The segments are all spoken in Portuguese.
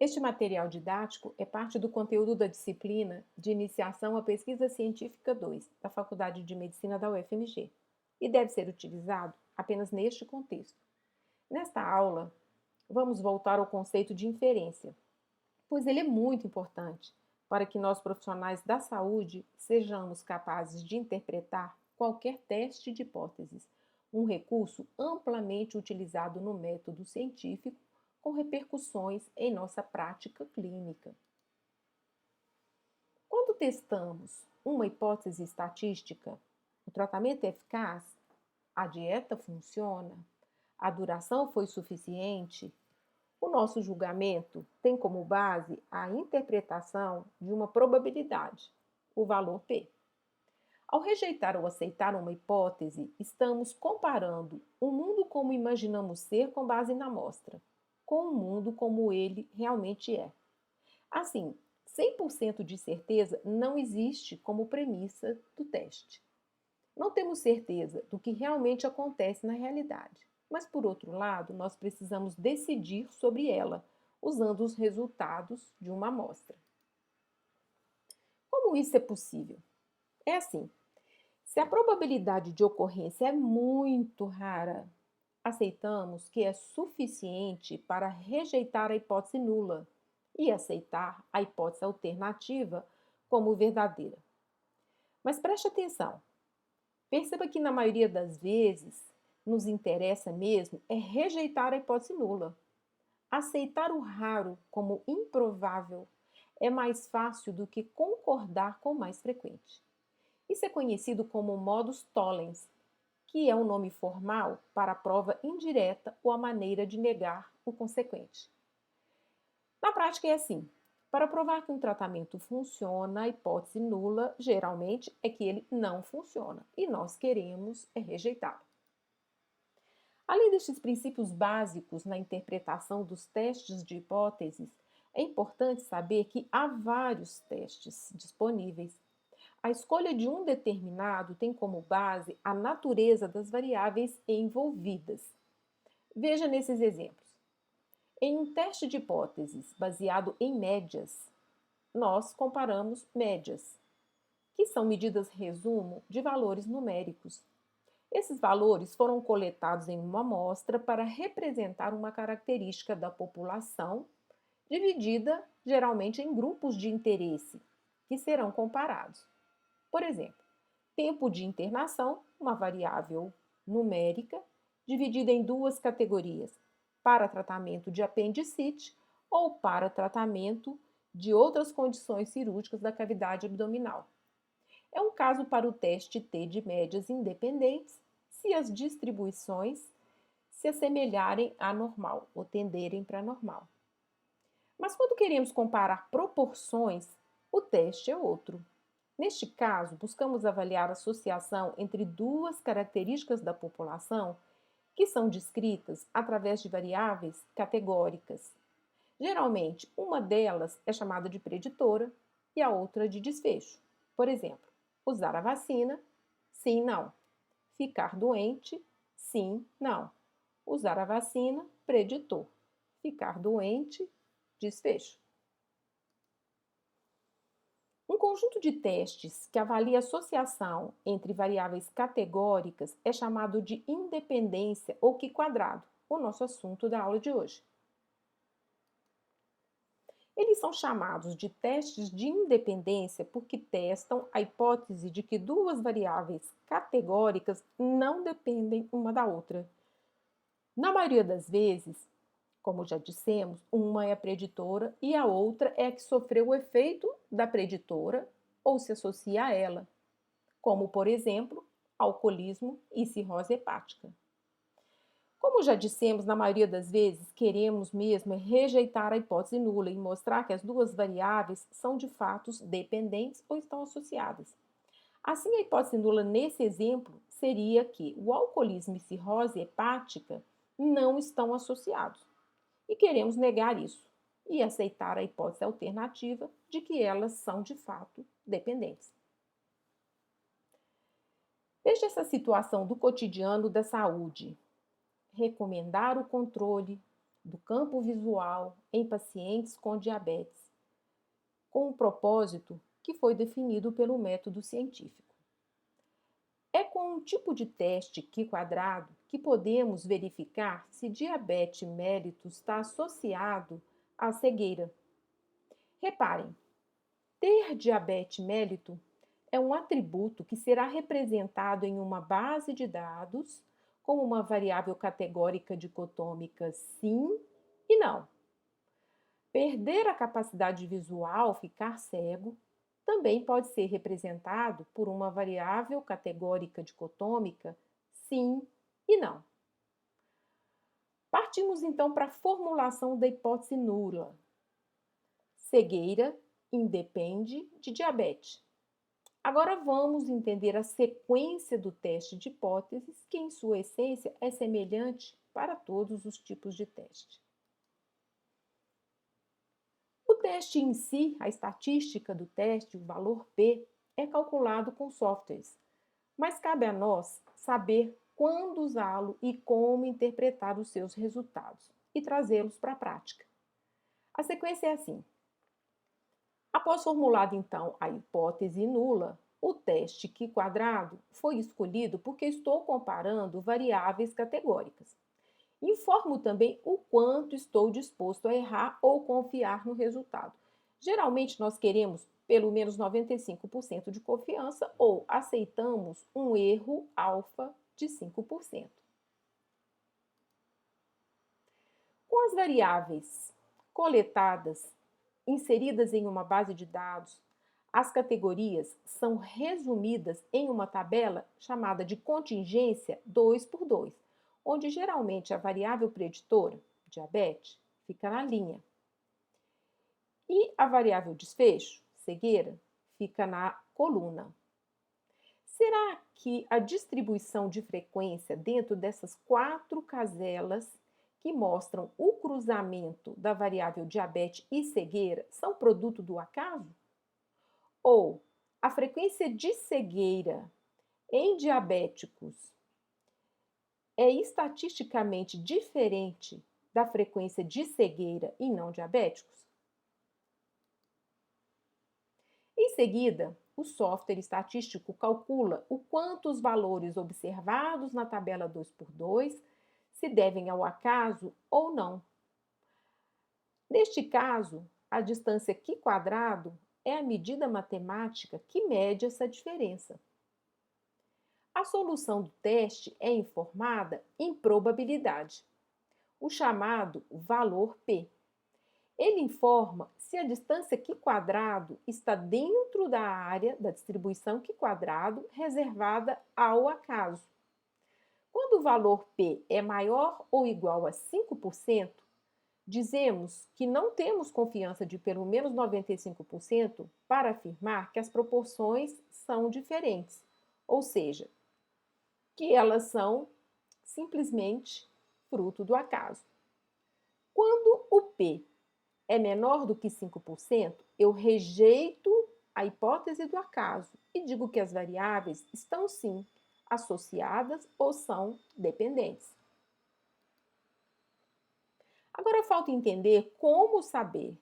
Este material didático é parte do conteúdo da disciplina de Iniciação à Pesquisa Científica 2, da Faculdade de Medicina da UFMG, e deve ser utilizado apenas neste contexto. Nesta aula, vamos voltar ao conceito de inferência, pois ele é muito importante para que nós profissionais da saúde sejamos capazes de interpretar qualquer teste de hipóteses, um recurso amplamente utilizado no método científico com repercussões em nossa prática clínica. Quando testamos uma hipótese estatística, o tratamento é eficaz, a dieta funciona, a duração foi suficiente, o nosso julgamento tem como base a interpretação de uma probabilidade, o valor P. Ao rejeitar ou aceitar uma hipótese, estamos comparando o mundo como imaginamos ser com base na amostra, com o mundo como ele realmente é. Assim, 100% de certeza não existe como premissa do teste. Não temos certeza do que realmente acontece na realidade, mas, por outro lado, nós precisamos decidir sobre ela, usando os resultados de uma amostra. Como isso é possível? É assim: se a probabilidade de ocorrência é muito rara, aceitamos que é suficiente para rejeitar a hipótese nula e aceitar a hipótese alternativa como verdadeira. Mas preste atenção, perceba que na maioria das vezes nos interessa mesmo é rejeitar a hipótese nula. Aceitar o raro como improvável é mais fácil do que concordar com o mais frequente. Isso é conhecido como modus tollens, que é um nome formal para a prova indireta ou a maneira de negar o consequente. Na prática é assim: para provar que um tratamento funciona, a hipótese nula geralmente é que ele não funciona e nós queremos rejeitá-lo. Além destes princípios básicos na interpretação dos testes de hipóteses, é importante saber que há vários testes disponíveis. A escolha de um determinado tem como base a natureza das variáveis envolvidas. Veja nesses exemplos. Em um teste de hipóteses baseado em médias, nós comparamos médias, que são medidas resumo de valores numéricos. Esses valores foram coletados em uma amostra para representar uma característica da população, dividida geralmente em grupos de interesse, que serão comparados. Por exemplo, tempo de internação, uma variável numérica, dividida em duas categorias: para tratamento de apendicite ou para tratamento de outras condições cirúrgicas da cavidade abdominal. É um caso para o teste T de médias independentes, se as distribuições se assemelharem à normal ou tenderem para a normal. Mas quando queremos comparar proporções, o teste é outro. Neste caso, buscamos avaliar a associação entre duas características da população que são descritas através de variáveis categóricas. Geralmente, uma delas é chamada de preditora e a outra de desfecho. Por exemplo, usar a vacina, sim, não. Ficar doente, sim, não. Usar a vacina, preditor. Ficar doente, desfecho. Um conjunto de testes que avalia a associação entre variáveis categóricas é chamado de independência ou Q-quadrado, o nosso assunto da aula de hoje. Eles são chamados de testes de independência porque testam a hipótese de que duas variáveis categóricas não dependem uma da outra. Na maioria das vezes, como já dissemos, uma é a preditora e a outra é a que sofreu o efeito da preditora ou se associa a ela, como, por exemplo, alcoolismo e cirrose hepática. Como já dissemos, na maioria das vezes, queremos mesmo rejeitar a hipótese nula e mostrar que as duas variáveis são de fato dependentes ou estão associadas. Assim, a hipótese nula nesse exemplo seria que o alcoolismo e cirrose hepática não estão associados. E queremos negar isso e aceitar a hipótese alternativa de que elas são de fato dependentes. Veja essa situação do cotidiano da saúde. Recomendar o controle, do campo visual em pacientes com diabetes, com um propósito que foi definido pelo método científico. É com um tipo de teste Q-quadrado que podemos verificar se diabetes mellitus está associado à cegueira. Reparem, ter diabetes mellitus é um atributo que será representado em uma base de dados como uma variável categórica dicotômica sim e não. Perder a capacidade visual, ficar cego, também pode ser representado por uma variável categórica dicotômica sim e não. Partimos então para a formulação da hipótese nula. Cegueira independe de diabetes. Agora vamos entender a sequência do teste de hipóteses, que em sua essência é semelhante para todos os tipos de teste. O teste em si, a estatística do teste, o valor P, é calculado com softwares, mas cabe a nós saber quando usá-lo e como interpretar os seus resultados e trazê-los para a prática. A sequência é assim. Após formulada, então, a hipótese nula, o teste Q-quadrado foi escolhido porque estou comparando variáveis categóricas. Informo também o quanto estou disposto a errar ou confiar no resultado. Geralmente, nós queremos pelo menos 95% de confiança ou aceitamos um erro alfa de 5%. Com as variáveis coletadas, inseridas em uma base de dados, as categorias são resumidas em uma tabela chamada de contingência 2 por 2, onde geralmente a variável preditora, diabetes, fica na linha. E a variável desfecho, cegueira, fica na coluna. Será que a distribuição de frequência dentro dessas 4 caselas que mostram o cruzamento da variável diabetes e cegueira são produto do acaso? Ou a frequência de cegueira em diabéticos é estatisticamente diferente da frequência de cegueira em não diabéticos? Em seguida, o software estatístico calcula o quanto os valores observados na tabela 2 por 2 se devem ao acaso ou não. Neste caso, a distância Q-quadrado é a medida matemática que mede essa diferença. A solução do teste é informada em probabilidade, o chamado valor P. Ele informa se a distância Q-quadrado está dentro da área da distribuição Q-quadrado reservada ao acaso. Quando o valor P é maior ou igual a 5%, dizemos que não temos confiança de pelo menos 95% para afirmar que as proporções são diferentes, ou seja, que elas são simplesmente fruto do acaso. Quando o P é menor do que 5%, eu rejeito a hipótese do acaso e digo que as variáveis estão sim associadas ou são dependentes. Agora falta entender como saber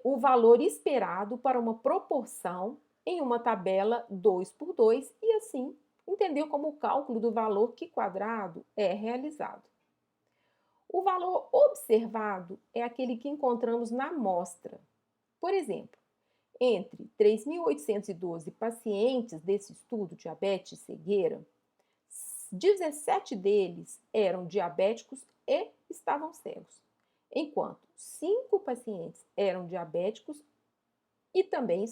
o valor esperado para uma proporção em uma tabela 2 por 2 e assim entender como o cálculo do valor Q-quadrado é realizado. O valor observado é aquele que encontramos na amostra. Por exemplo, entre 3.812 pacientes desse estudo diabetes e cegueira, 17 deles eram diabéticos e estavam cegos, enquanto 5 pacientes eram diabéticos e também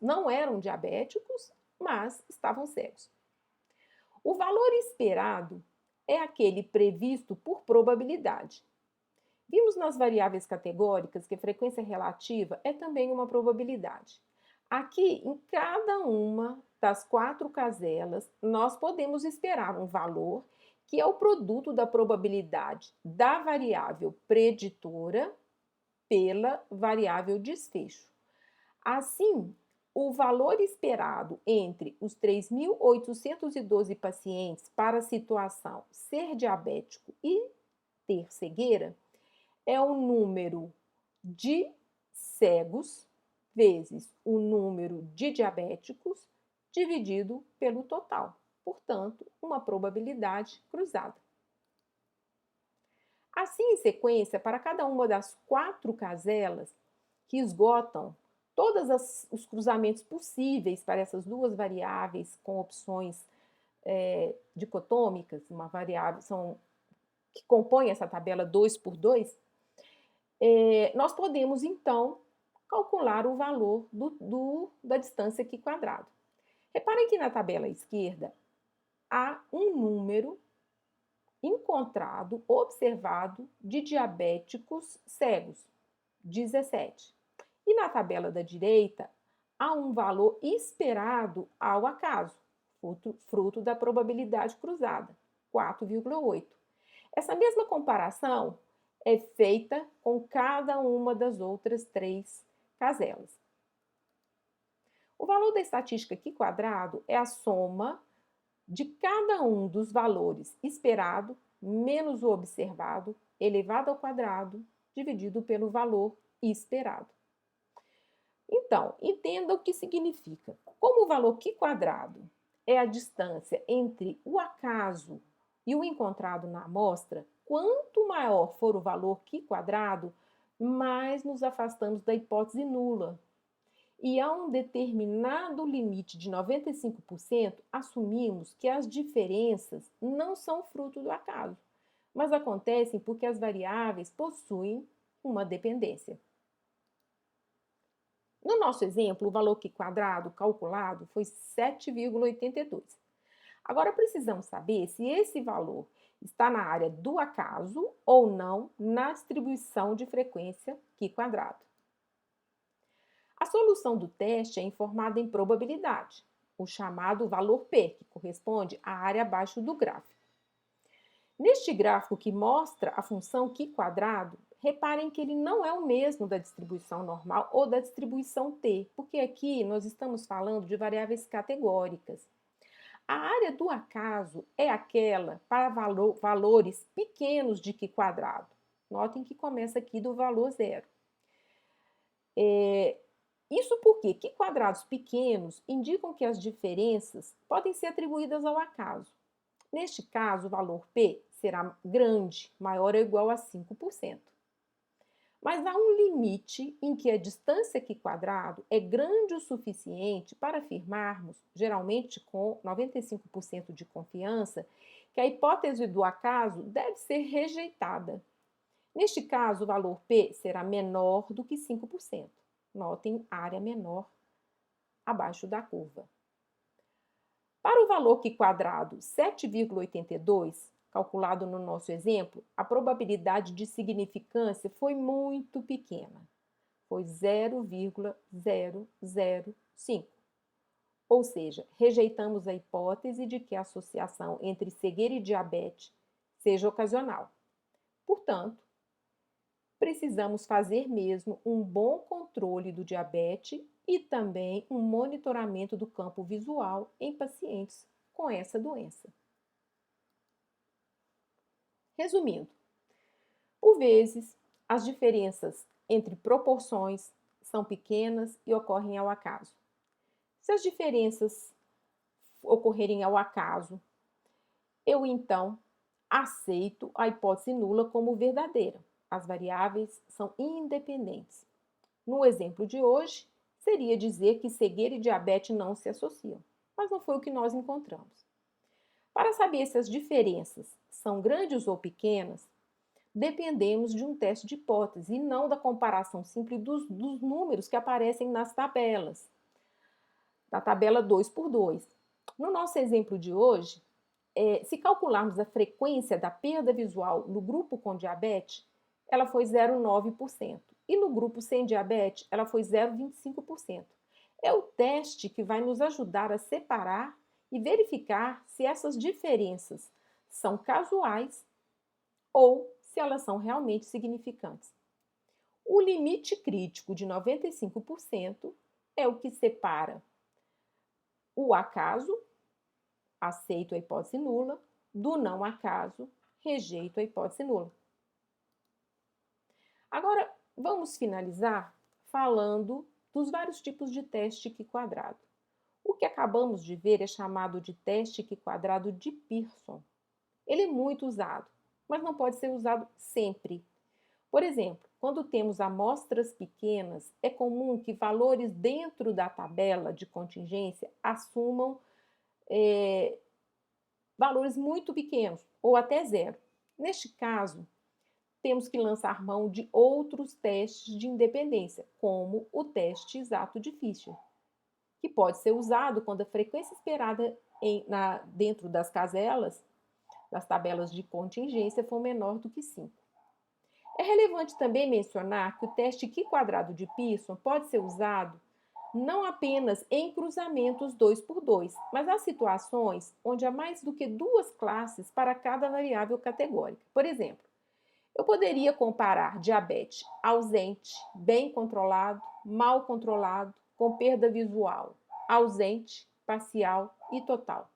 não eram diabéticos, mas estavam cegos. O valor esperado é aquele previsto por probabilidade. Vimos nas variáveis categóricas que a frequência relativa é também uma probabilidade. Aqui, em cada uma das 4 caselas, nós podemos esperar um valor que é o produto da probabilidade da variável preditora pela variável desfecho. Assim, o valor esperado entre os 3.812 pacientes para a situação ser diabético e ter cegueira é o número de cegos vezes o número de diabéticos dividido pelo total. Portanto, uma probabilidade cruzada. Assim, em sequência, para cada uma das 4 caselas que esgotam todos os cruzamentos possíveis para essas duas variáveis com opções dicotômicas, uma variável que compõe essa tabela 2 por 2, nós podemos, então, calcular o valor da distância aqui quadrado. Reparem que na tabela esquerda há um número encontrado, observado, de diabéticos cegos, 17. E na tabela da direita, há um valor esperado ao acaso, fruto da probabilidade cruzada, 4,8. Essa mesma comparação é feita com cada uma das outras 3 caselas. O valor da estatística aqui quadrado é a soma de cada um dos valores esperado menos o observado elevado ao quadrado dividido pelo valor esperado. Então, entenda o que significa. Como o valor Q quadrado é a distância entre o acaso e o encontrado na amostra, quanto maior for o valor Q quadrado, mais nos afastamos da hipótese nula. E a um determinado limite de 95%, assumimos que as diferenças não são fruto do acaso, mas acontecem porque as variáveis possuem uma dependência. No nosso exemplo, o valor Q quadrado calculado foi 7,82. Agora, precisamos saber se esse valor está na área do acaso ou não na distribuição de frequência Q quadrado. A solução do teste é informada em probabilidade, o chamado valor P, que corresponde à área abaixo do gráfico. Neste gráfico que mostra a função Q quadrado, reparem que ele não é o mesmo da distribuição normal ou da distribuição T, porque aqui nós estamos falando de variáveis categóricas. A área do acaso é aquela para valores pequenos de Q quadrado. Notem que começa aqui do valor zero. Isso porque Q quadrados pequenos indicam que as diferenças podem ser atribuídas ao acaso. Neste caso, o valor P será grande, maior ou igual a 5%. Mas há um limite em que a distância Q quadrado é grande o suficiente para afirmarmos, geralmente com 95% de confiança, que a hipótese do acaso deve ser rejeitada. Neste caso, o valor P será menor do que 5%. Notem área menor abaixo da curva. Para o valor Q quadrado 7,82, calculado no nosso exemplo, a probabilidade de significância foi muito pequena. Foi 0,005. Ou seja, rejeitamos a hipótese de que a associação entre cegueira e diabetes seja ocasional. Portanto, precisamos fazer mesmo um bom controle do diabetes e também um monitoramento do campo visual em pacientes com essa doença. Resumindo, por vezes, as diferenças entre proporções são pequenas e ocorrem ao acaso. Se as diferenças ocorrerem ao acaso, eu então aceito a hipótese nula como verdadeira. As variáveis são independentes. No exemplo de hoje, seria dizer que cegueira e diabetes não se associam, mas não foi o que nós encontramos. Para saber se as diferenças são grandes ou pequenas, dependemos de um teste de hipótese e não da comparação simples dos números que aparecem nas tabelas, da tabela 2 por 2. No nosso exemplo de hoje, se calcularmos a frequência da perda visual no grupo com diabetes, ela foi 0,9%. E no grupo sem diabetes, ela foi 0,25%. É o teste que vai nos ajudar a separar e verificar se essas diferenças são casuais ou se elas são realmente significantes. O limite crítico de 95% é o que separa o acaso, aceito a hipótese nula, do não acaso, rejeito a hipótese nula. Agora, vamos finalizar falando dos vários tipos de teste Q quadrado. O que acabamos de ver é chamado de teste Q quadrado de Pearson. Ele é muito usado, mas não pode ser usado sempre. Por exemplo, quando temos amostras pequenas, é comum que valores dentro da tabela de contingência assumam valores muito pequenos, ou até zero. Neste caso, temos que lançar mão de outros testes de independência, como o teste exato de Fisher, que pode ser usado quando a frequência esperada dentro das caselas, das tabelas de contingência, for menor do que 5. É relevante também mencionar que o teste Q quadrado de Pearson pode ser usado não apenas em cruzamentos 2 por 2, mas há situações onde há mais do que duas classes para cada variável categórica. Por exemplo, eu poderia comparar diabetes ausente, bem controlado, mal controlado, com perda visual, ausente, parcial e total.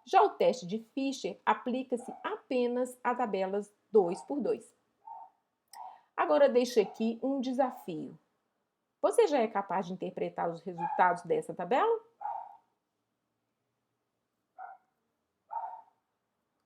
Já o teste de Fisher aplica-se apenas a tabelas 2 por 2. Agora deixo aqui um desafio. Você já é capaz de interpretar os resultados dessa tabela?